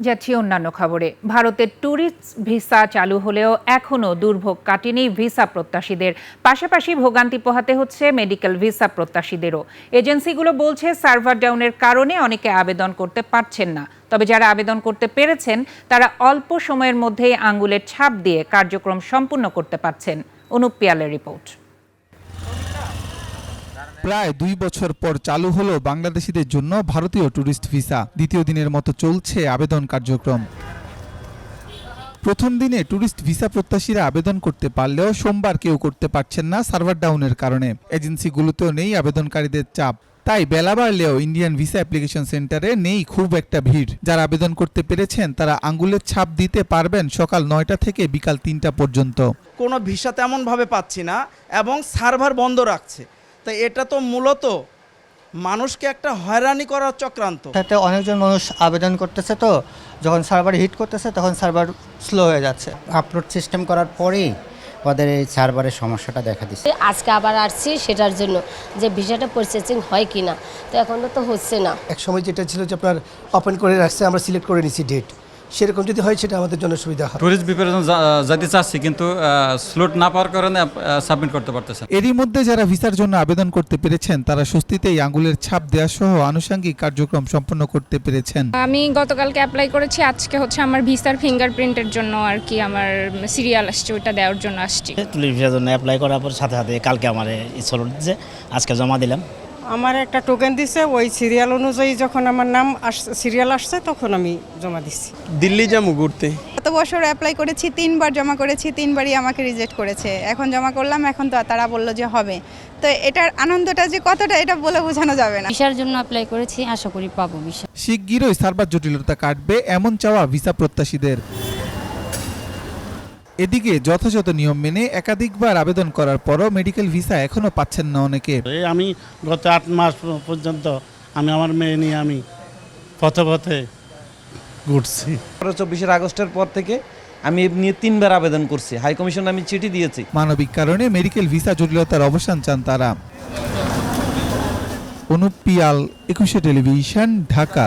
যাচ্ছি অন্যান্য খবরে। ভারতের ট্যুরিস্ট ভিসা চালু হলেও এখনও দুর্ভোগ কাটেনি ভিসা প্রত্যাশীদের। পাশাপাশি ভোগান্তি পোহাতে হচ্ছে মেডিকেল ভিসা প্রত্যাশীদেরও। এজেন্সিগুলো বলছে সার্ভার ডাউনের কারণে অনেকে আবেদন করতে পারছেন না। তবে যারা আবেদন করতে পেরেছেন তারা অল্প সময়ের মধ্যেই আঙ্গুলের ছাপ দিয়ে কার্যক্রম সম্পূর্ণ করতে পারছেন। অনুপ পিয়ালের রিপোর্ট। প্রায় 2 বছর পর চালু হলো বাংলাদেশিদের জন্য ভারতীয় ট্যুরিস্ট ভিসা। দ্বিতীয় দিনের মতো চলছে আবেদন কার্যক্রম। প্রথম দিনে ট্যুরিস্ট ভিসা প্রত্যাশীরা আবেদন করতে পারলেও সোমবার কেউ করতে পারছেন না সার্ভার ডাউনের কারণে। এজেন্সিগুলোতেও নেই আবেদনকারীদের চাপ। তাই বেলা বাড়লেও ইন্ডিয়ান ভিসা অ্যাপ্লিকেশন সেন্টারে নেই খুব একটা ভিড়। যারা আবেদন করতে পেরেছেন তারা আঙ্গুলের ছাপ দিতে পারবেন সকাল 9টা থেকে বিকাল 3টা পর্যন্ত। কোনো ভিসা তেমনভাবে পাচ্ছি না এবং সার্ভার বন্ধ রাখছে। তো এটা তো মূলত মানুষকে একটা হয়রানি করার চক্রান্ত। সাথে অনেকজন মানুষ আবেদন করতেছে, তো যখন সার্ভার হিট করতেছে তখন সার্ভার স্লো হয়ে যাচ্ছে। আপলোড সিস্টেম করার পরেই ওদের এই সার্ভারের সমস্যাটা দেখা দিচ্ছে। আজকে আবার আসছি সেটার জন্য যে ভিসাটা প্রসেসিং হয় কিনা, তো এখনও তো হচ্ছে না। এক সময় যেটা ছিল যে আপনার ওপেন করে রাখছে, আমরা সিলেক্ট করে নিছি ডেট, সেরকম যদি হয় সেটা আমাদের জন্য সুবিধা হয়। টুরিস্ট প্রিপারেশন যাতে চাচ্ছি কিন্তু স্লট না পাওয়ার কারণে সাবমিট করতে পারতেছেন। এরই মধ্যে যারা ভিসার জন্য আবেদন করতে পেরেছেন তারা স্বস্তিতেই আঙ্গুলের ছাপ দেওয়া সহ আনুষঙ্গিক কার্যক্রম সম্পন্ন করতে পেরেছেন। আমি গতকালকে অ্যাপ্লাই করেছি, আজকে হচ্ছে আমার ভিসার ফিঙ্গারপ্রিন্টের জন্য আর কি আমার সিরিয়াল আসছে, ওইটা দেওয়ার জন্য আসছি। টুরিস্ট ভিসার জন্য অ্যাপ্লাই করার পর সাথে সাথে কালকে আমার স্লট দিচ্ছে, আজকে জমা দিলাম। আমার একটা টোকেন দিছে, ওই সিরিয়াল অনুযায়ী যখন আমার নাম সিরিয়াল আসছে তখন আমি জমা দিচ্ছি। দিল্লি যাবো ঘুরতে। গত বছর অ্যাপ্লাই করেছি, 3বার জমা করেছি, 3বারই আমাকে রিজেক্ট করেছে। এখন জমা করলাম, এখন তো তারা বললো যে হবে। তো এটার আনন্দটা যে কতটা এটা বলে বোঝানো যাবে না। ভিসার জন্য অ্যাপ্লাই করেছি, আশা করি পাবো ভিসা। শিগগিরই সার্ভার জটিলতা কাটবে এমন চাওয়া ভিসা প্রত্যাশীদের। এদিকে যথাযথ নিয়ম মেনে একাধিকবার আবেদন করার পরও মেডিকেল ভিসা এখনো পাচ্ছেন না অনেকে। আমি গত 8 মাস পর্যন্ত আমি আমার মেয়ে নিয়ে আমি পথে পথে ঘুরছি। 24 আগস্টের পর থেকে আমি নিয়ে 3বার আবেদন করছি, হাই কমিশনে আমি চিঠি দিয়েছি। মানবিক কারণে মেডিকেল ভিসা জটিলতার অবসান চান তারা। অনুপ পিয়াল, 21 টেলিভিশন, ঢাকা।